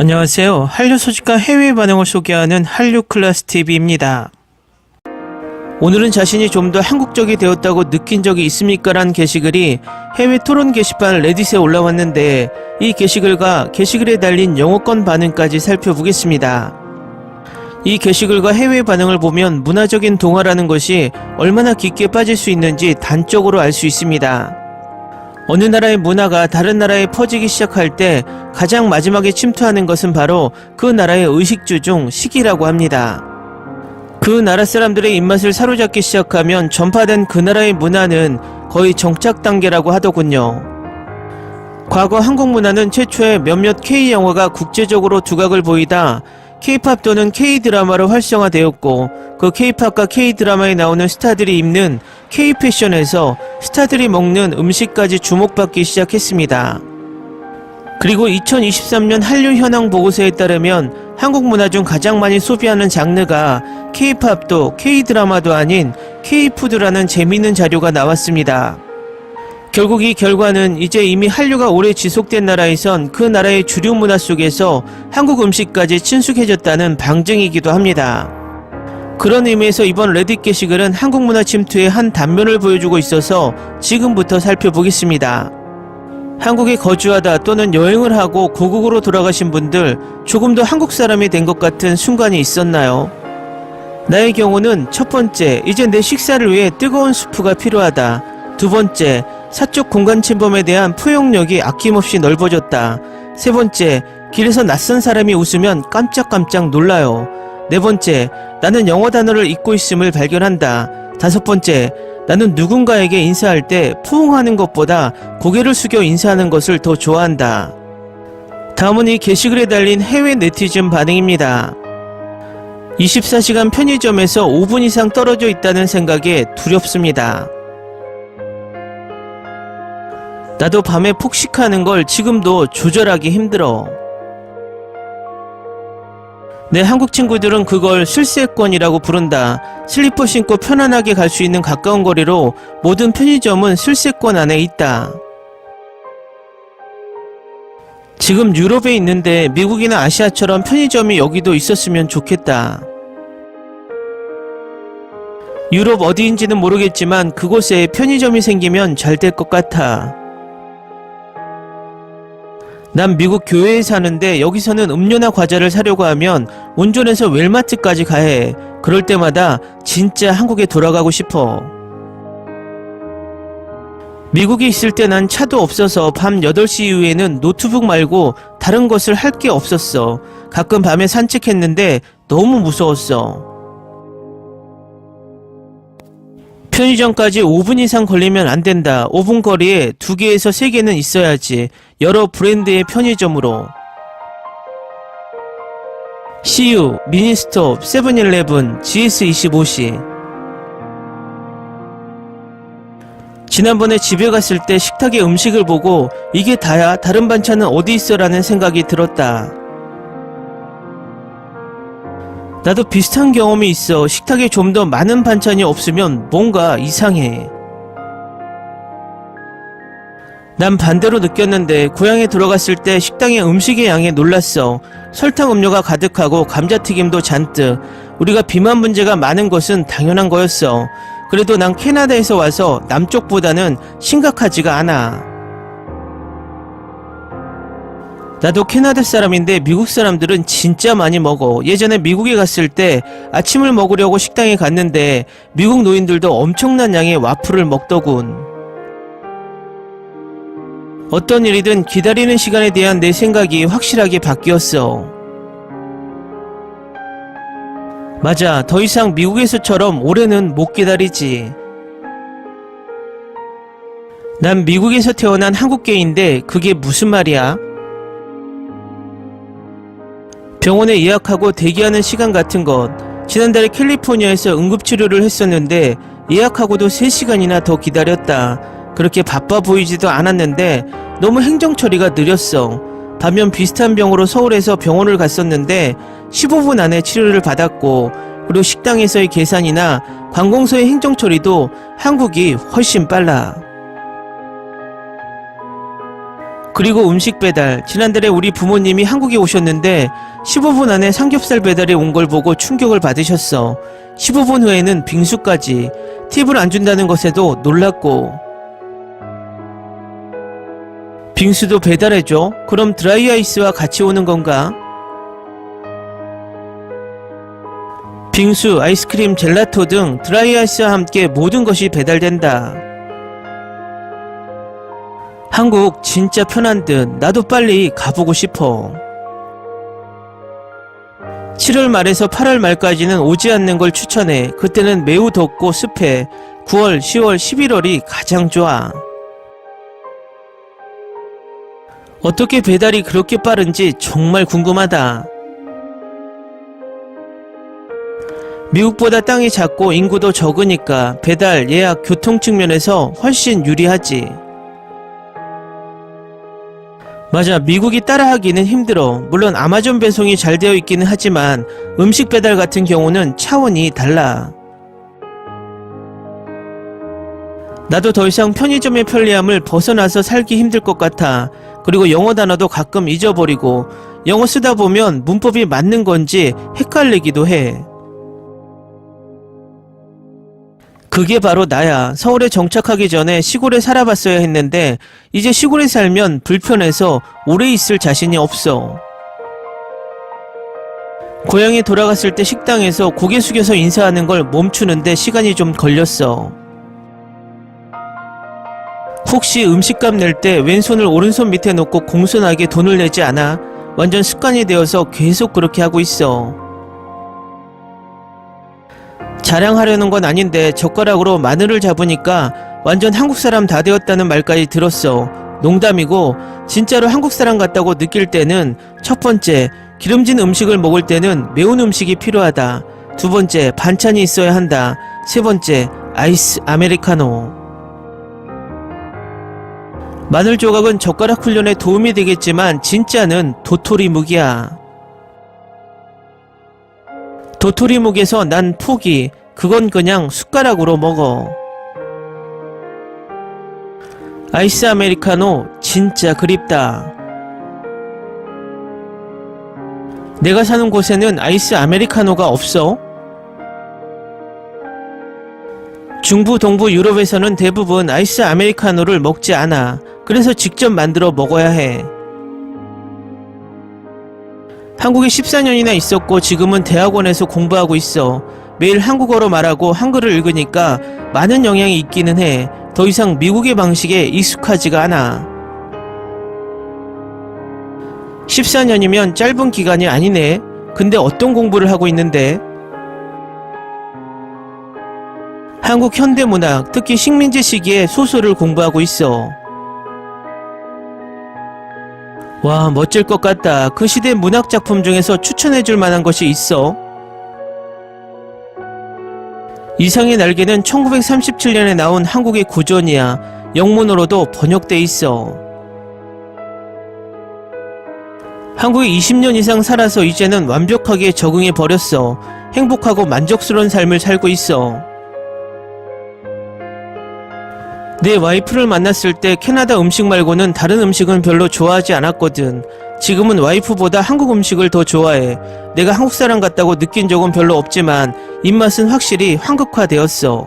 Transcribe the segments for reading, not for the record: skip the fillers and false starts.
안녕하세요. 한류 소식과 해외 반응을 소개하는 한류클래스TV입니다. 오늘은 자신이 좀 더 한국적이 되었다고 느낀 적이 있습니까? 란 게시글이 해외 토론 게시판 레딧에 올라왔는데 이 게시글과 게시글에 달린 영어권 반응까지 살펴보겠습니다. 이 게시글과 해외 반응을 보면 문화적인 동화라는 것이 얼마나 깊게 빠질 수 있는지 단적으로 알 수 있습니다. 어느 나라의 문화가 다른 나라에 퍼지기 시작할 때 가장 마지막에 침투하는 것은 바로 그 나라의 의식주 중 식이라고 합니다. 그 나라 사람들의 입맛을 사로잡기 시작하면 전파된 그 나라의 문화는 거의 정착 단계라고 하더군요. 과거 한국 문화는 최초에 몇몇 K-영화가 국제적으로 두각을 보이다 K-팝 또는 K-드라마로 활성화되었고 그 K-팝과 K-드라마에 나오는 스타들이 입는 K-패션에서 스타들이 먹는 음식까지 주목받기 시작했습니다. 그리고 2023년 한류 현황 보고서에 따르면 한국 문화 중 가장 많이 소비하는 장르가 K-팝도 K-드라마도 아닌 K-푸드라는 재미있는 자료가 나왔습니다. 결국 이 결과는 이제 이미 한류가 오래 지속된 나라에선 그 나라의 주류 문화 속에서 한국 음식까지 친숙해졌다는 방증이기도 합니다. 그런 의미에서 이번 레딧 게시글은 한국 문화 침투의 한 단면을 보여주고 있어서 지금부터 살펴보겠습니다. 한국에 거주하다 또는 여행을 하고 고국으로 돌아가신 분들 조금 더 한국 사람이 된 것 같은 순간이 있었나요? 나의 경우는 첫 번째, 이제 내 식사를 위해 뜨거운 수프가 필요하다. 두 번째, 사적 공간 침범에 대한 포용력이 아낌없이 넓어졌다. 세 번째, 길에서 낯선 사람이 웃으면 깜짝깜짝 놀라요. 네 번째, 나는 영어 단어를 잊고 있음을 발견한다. 다섯 번째, 나는 누군가에게 인사할 때 포옹하는 것보다 고개를 숙여 인사하는 것을 더 좋아한다. 다음은 이 게시글에 달린 해외 네티즌 반응입니다. 24시간 편의점에서 5분 이상 떨어져 있다는 생각에 두렵습니다. 나도 밤에 폭식하는 걸 지금도 조절하기 힘들어. 내 한국 친구들은 그걸 슬세권이라고 부른다. 슬리퍼 신고 편안하게 갈 수 있는 가까운 거리로 모든 편의점은 슬세권 안에 있다. 지금 유럽에 있는데 미국이나 아시아처럼 편의점이 여기도 있었으면 좋겠다. 유럽 어디인지는 모르겠지만 그곳에 편의점이 생기면 잘 될 것 같아. 난 미국 교회에 사는데 여기서는 음료나 과자를 사려고 하면 운전해서 웰마트까지 가야 해. 그럴 때마다 진짜 한국에 돌아가고 싶어. 미국에 있을 때 난 차도 없어서 밤 8시 이후에는 노트북 말고 다른 것을 할 게 없었어. 가끔 밤에 산책했는데 너무 무서웠어. 편의점까지 5분 이상 걸리면 안 된다. 5분 거리에 2개에서 3개는 있어야지. 여러 브랜드의 편의점으로. CU, 미니스톱, 세븐일레븐, GS25C. 지난번에 집에 갔을 때 식탁에 음식을 보고 이게 다야? 다른 반찬은 어디 있어? 라는 생각이 들었다. 나도 비슷한 경험이 있어. 식탁에 좀 더 많은 반찬이 없으면 뭔가 이상해. 난 반대로 느꼈는데 고향에 들어갔을 때 식당의 음식의 양에 놀랐어. 설탕 음료가 가득하고 감자튀김도 잔뜩. 우리가 비만 문제가 많은 것은 당연한 거였어. 그래도 난 캐나다에서 와서 남쪽보다는 심각하지가 않아. 나도 캐나다 사람인데 미국 사람들은 진짜 많이 먹어. 예전에 미국에 갔을 때 아침을 먹으려고 식당에 갔는데 미국 노인들도 엄청난 양의 와플을 먹더군. 어떤 일이든 기다리는 시간에 대한 내 생각이 확실하게 바뀌었어. 맞아, 더 이상 미국에서처럼 오래는 못 기다리지. 난 미국에서 태어난 한국계인데 그게 무슨 말이야? 병원에 예약하고 대기하는 시간 같은 것. 지난달에 캘리포니아에서 응급치료를 했었는데 예약하고도 3시간이나 더 기다렸다. 그렇게 바빠 보이지도 않았는데 너무 행정처리가 느렸어. 반면 비슷한 병으로 서울에서 병원을 갔었는데 15분 안에 치료를 받았고, 그리고 식당에서의 계산이나 관공서의 행정처리도 한국이 훨씬 빨라. 그리고 음식 배달. 지난달에 우리 부모님이 한국에 오셨는데 15분 안에 삼겹살 배달이 온 걸 보고 충격을 받으셨어. 15분 후에는 빙수까지. 팁을 안 준다는 것에도 놀랐고. 빙수도 배달해줘? 그럼 드라이 아이스와 같이 오는 건가? 빙수, 아이스크림, 젤라토 등 드라이 아이스와 함께 모든 것이 배달된다. 한국 진짜 편한 듯. 나도 빨리 가보고 싶어. 7월 말에서 8월 말까지는 오지 않는 걸 추천해. 그때는 매우 덥고 습해. 9월, 10월, 11월이 가장 좋아. 어떻게 배달이 그렇게 빠른지 정말 궁금하다. 미국보다 땅이 작고 인구도 적으니까 배달, 예약, 교통 측면에서 훨씬 유리하지. 맞아, 미국이 따라하기는 힘들어. 물론 아마존 배송이 잘 되어 있기는 하지만 음식 배달 같은 경우는 차원이 달라. 나도 더 이상 편의점의 편리함을 벗어나서 살기 힘들 것 같아. 그리고 영어 단어도 가끔 잊어버리고 영어 쓰다 보면 문법이 맞는 건지 헷갈리기도 해. 그게 바로 나야. 서울에 정착하기 전에 시골에 살아봤어야 했는데 이제 시골에 살면 불편해서 오래 있을 자신이 없어. 고향에 돌아갔을 때 식당에서 고개 숙여서 인사하는 걸 멈추는데 시간이 좀 걸렸어. 혹시 음식값 낼 때 왼손을 오른손 밑에 놓고 공손하게 돈을 내지 않아? 완전 습관이 되어서 계속 그렇게 하고 있어. 자랑하려는 건 아닌데 젓가락으로 마늘을 잡으니까 완전 한국 사람 다 되었다는 말까지 들었어. 농담이고 진짜로 한국 사람 같다고 느낄 때는 첫 번째, 기름진 음식을 먹을 때는 매운 음식이 필요하다. 두 번째, 반찬이 있어야 한다. 세 번째, 아이스 아메리카노. 마늘 조각은 젓가락 훈련에 도움이 되겠지만 진짜는 도토리 묵이야. 도토리 묵에서 난 포기. 그건 그냥 숟가락으로 먹어. 아이스 아메리카노 진짜 그립다. 내가 사는 곳에는 아이스 아메리카노가 없어? 중부 동부 유럽에서는 대부분 아이스 아메리카노를 먹지 않아. 그래서 직접 만들어 먹어야 해. 한국에 14년이나 있었고 지금은 대학원에서 공부하고 있어. 매일 한국어로 말하고 한글을 읽으니까 많은 영향이 있기는 해. 더 이상 미국의 방식에 익숙하지가 않아. 14년이면 짧은 기간이 아니네. 근데 어떤 공부를 하고 있는데? 한국 현대문학, 특히 식민지 시기의 소설을 공부하고 있어. 와, 멋질 것 같다. 그 시대 문학 작품 중에서 추천해줄 만한 것이 있어? 이상의 날개는 1937년에 나온 한국의 고전이야. 영문으로도 번역돼 있어. 한국에 20년 이상 살아서 이제는 완벽하게 적응해 버렸어. 행복하고 만족스러운 삶을 살고 있어. 내 와이프를 만났을 때 캐나다 음식 말고는 다른 음식은 별로 좋아하지 않았거든. 지금은 와이프보다 한국 음식을 더 좋아해. 내가 한국 사람 같다고 느낀 적은 별로 없지만 입맛은 확실히 한국화되었어.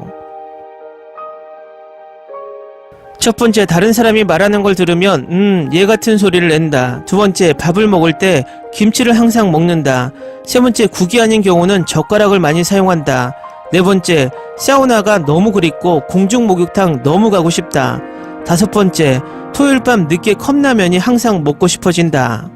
첫 번째, 다른 사람이 말하는 걸 들으면 얘 같은 소리를 낸다. 두 번째, 밥을 먹을 때 김치를 항상 먹는다. 세 번째, 국이 아닌 경우는 젓가락을 많이 사용한다. 네 번째, 사우나가 너무 그립고 공중 목욕탕 너무 가고 싶다. 다섯 번째, 토요일 밤 늦게 컵라면이 항상 먹고 싶어진다.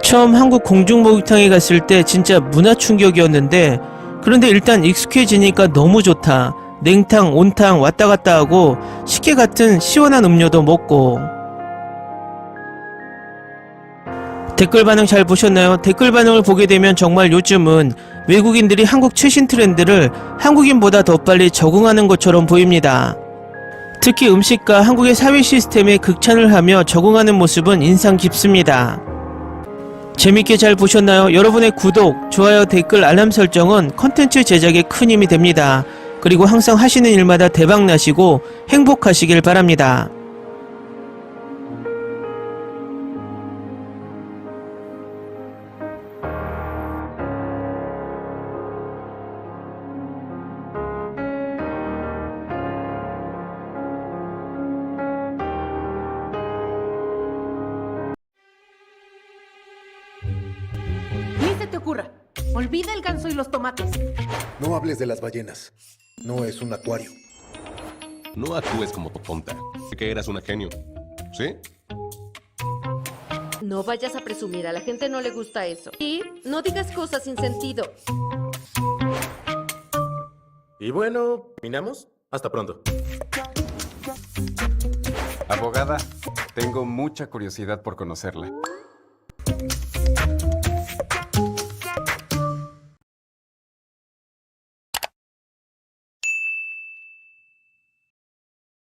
처음 한국 공중 목욕탕에 갔을 때 진짜 문화 충격이었는데, 그런데 일단 익숙해지니까 너무 좋다. 냉탕, 온탕 왔다 갔다 하고 식혜 같은 시원한 음료도 먹고. 댓글 반응 잘 보셨나요? 댓글 반응을 보게 되면 정말 요즘은 외국인들이 한국 최신 트렌드를 한국인보다 더 빨리 적응하는 것처럼 보입니다. 특히 음식과 한국의 사회 시스템에 극찬을 하며 적응하는 모습은 인상 깊습니다. 재밌게 잘 보셨나요? 여러분의 구독, 좋아요, 댓글, 알람 설정은 컨텐츠 제작에 큰 힘이 됩니다. 그리고 항상 하시는 일마다 대박 나시고 행복하시길 바랍니다. te ocurra. Olvida el ganso y los tomates. No hables de las ballenas. No es un acuario. No actúes como tonta. Que eras una genio. ¿Sí? No vayas a presumir, a la gente no le gusta eso. Y no digas cosas sin sentido. Y bueno, ¿terminamos? Hasta pronto. Abogada, tengo mucha curiosidad por conocerla.